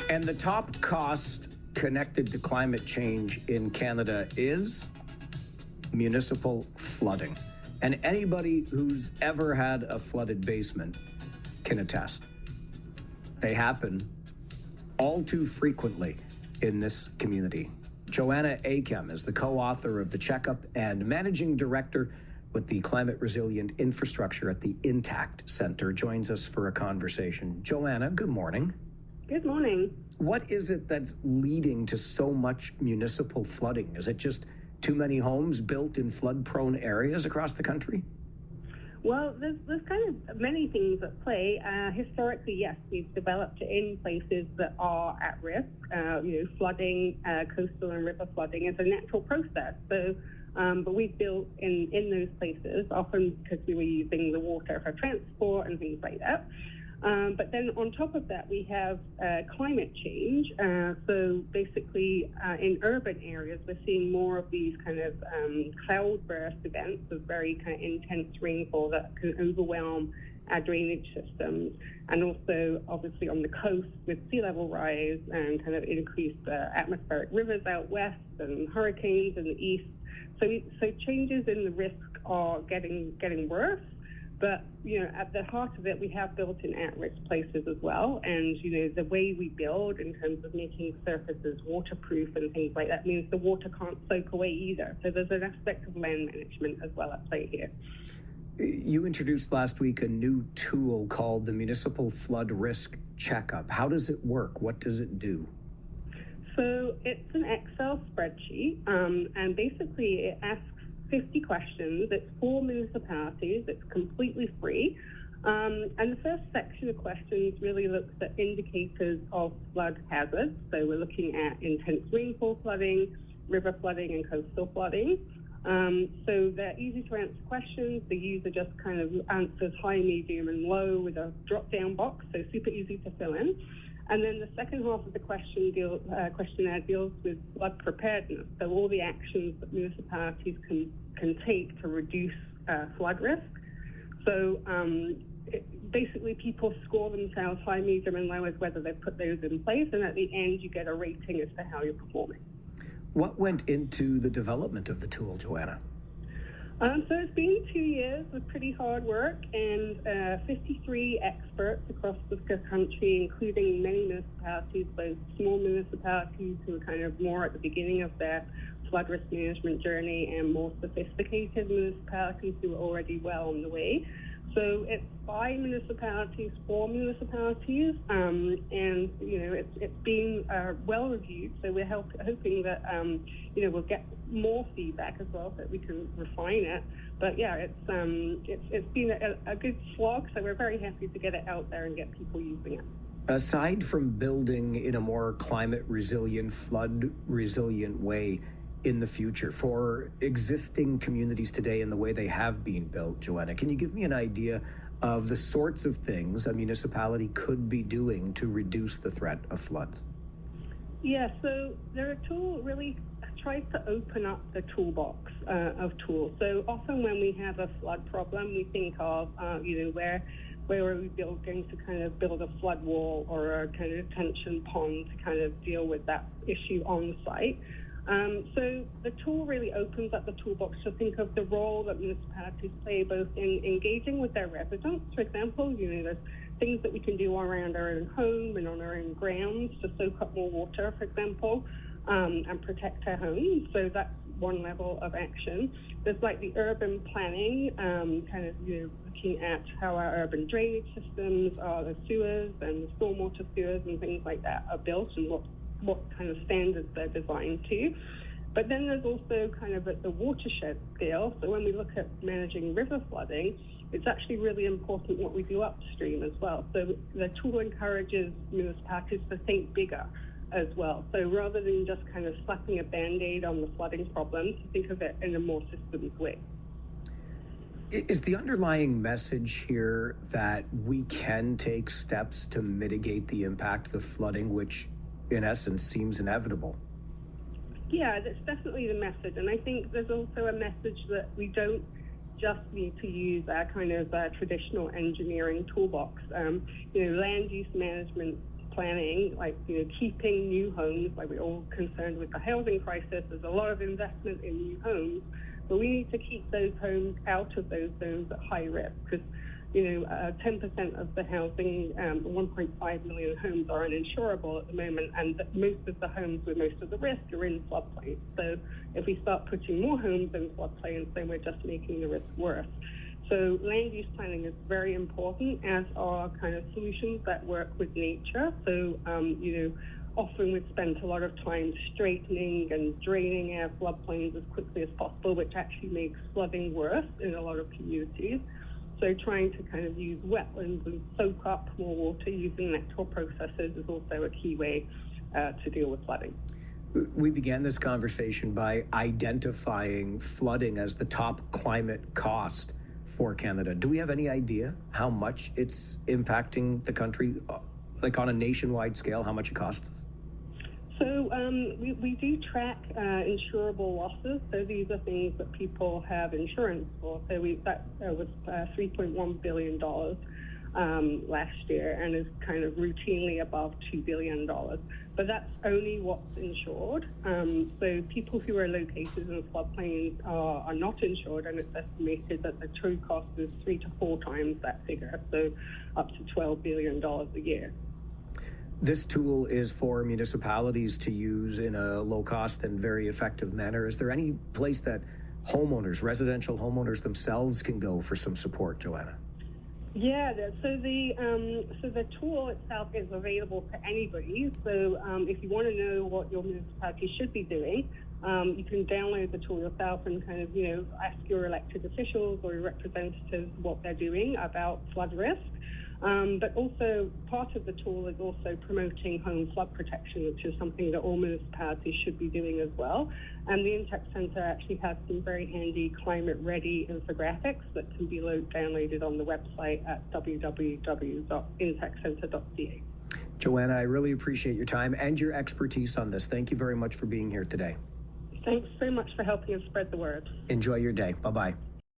And the top cost connected to climate change in Canada is municipal flooding. And anybody who's ever had a flooded basement can attest. They happen all too frequently in this community. Joanna Eyquem is the co-author of The Checkup and managing director with the Climate Resilient Infrastructure at the Intact Centre, joins us for a conversation. Joanna, good morning. Good morning. What is it that's leading to so much municipal flooding? Is it just too many homes built in flood-prone areas across the country? Well, there's kind of many things at play. Historically, yes, we've developed in places that are at risk. Flooding, coastal and river flooding is a natural process. So, but we've built in those places, often because we were using the water for transport and things like that. But then on top of that, we have climate change. So basically, in urban areas, we're seeing more of these kind of cloudburst events of very kind of intense rainfall that can overwhelm our drainage systems. And also, obviously, on the coast with sea level rise and kind of increased atmospheric rivers out west and hurricanes in the east. So changes in the risk are getting worse. But, at the heart of it, we have built in at-risk places as well. And, the way we build in terms of making surfaces waterproof and things like that means the water can't soak away either. So there's an aspect of land management as well at play here. You introduced last week a new tool called the Municipal Flood Risk Check-Up. How does it work? What does it do? So it's an Excel spreadsheet, and basically it asks 50 questions. It's for municipalities. It's completely free. And the first section of questions really looks at indicators of flood hazards. So we're looking at intense rainfall flooding, river flooding, and coastal flooding. So they're easy to answer questions. The user just kind of answers high, medium, and low with a drop-down box, so super easy to fill in. And then the second half of the questionnaire deals with flood preparedness, so all the actions that municipalities can take to reduce flood risk. So basically people score themselves high, medium, and low as whether they've put those in place, and at the end you get a rating as to how you're performing. What went into the development of the tool, Joanna? So it's been 2 years of pretty hard work, and 53 experts across the country, including many municipalities, both small municipalities who are kind of more at the beginning of their flood risk management journey and more sophisticated municipalities who are already well on the way. So it's by municipalities for municipalities, and it's been well reviewed. So we're hoping that we'll get more feedback as well, so that we can refine it. But yeah, it's been a good slog. So we're very happy to get it out there and get people using it. Aside from building in a more climate resilient, flood resilient way in the future for existing communities today and the way they have been built, Joanna, can you give me an idea of the sorts of things a municipality could be doing to reduce the threat of floods? Yeah, so their tool really tries to open up the toolbox of tools. So often when we have a flood problem, we think of, where are we going to kind of build a flood wall or a kind of detention pond to kind of deal with that issue on site. So the tool really opens up the toolbox to think of the role that municipalities play both in engaging with their residents. For example, there's things that we can do around our own home and on our own grounds to soak up more water, for example, and protect our homes. So that's one level of action. There's like the urban planning, looking at how our urban drainage systems are, the sewers and the stormwater sewers and things like that are built, and what kind of standards they're designed to. But then there's also kind of at the watershed scale. So when we look at managing river flooding, it's actually really important what we do upstream as well. So the tool encourages municipalities to think bigger as well. So rather than just kind of slapping a Band-Aid on the flooding problem, to think of it in a more systems way. Is the underlying message here that we can take steps to mitigate the impacts of flooding, which in essence seems inevitable? Yeah, that's definitely the message. And I think there's also a message that we don't just need to use our kind of traditional engineering toolbox. Land use management planning, like, keeping new homes, like we're all concerned with the housing crisis. There's a lot of investment in new homes, but we need to keep those homes out of those zones at high risk because 10% of the housing, 1.5 million homes are uninsurable at the moment, and most of the homes with most of the risk are in floodplains. So if we start putting more homes in floodplains, then we're just making the risk worse. So land use planning is very important, as are kind of solutions that work with nature. So, often we've spent a lot of time straightening and draining our floodplains as quickly as possible, which actually makes flooding worse in a lot of communities. So trying to kind of use wetlands and soak up more water using natural processes is also a key way to deal with flooding. We began this conversation by identifying flooding as the top climate cost for Canada. Do we have any idea how much it's impacting the country, like on a nationwide scale, how much it costs us? So we do track insurable losses. So these are things that people have insurance for. So that was $3.1 billion last year and is kind of routinely above $2 billion. But that's only what's insured. So people who are located in floodplains are not insured, and it's estimated that the true cost is 3 to 4 times that figure, so up to $12 billion a year. This tool is for municipalities to use in a low-cost and very effective manner. Is there any place that homeowners, residential homeowners themselves can go for some support, Joanna? Yeah, so the tool itself is available to anybody. So if you want to know what your municipality should be doing, you can download the tool yourself and kind of, ask your elected officials or your representatives what they're doing about flood risk. But also part of the tool is also promoting home flood protection, which is something that all municipalities should be doing as well. And the Intech Centre actually has some very handy climate-ready infographics that can be downloaded on the website at www.intechcentre.ca. Joanna, I really appreciate your time and your expertise on this. Thank you very much for being here today. Thanks so much for helping us spread the word. Enjoy your day. Bye-bye.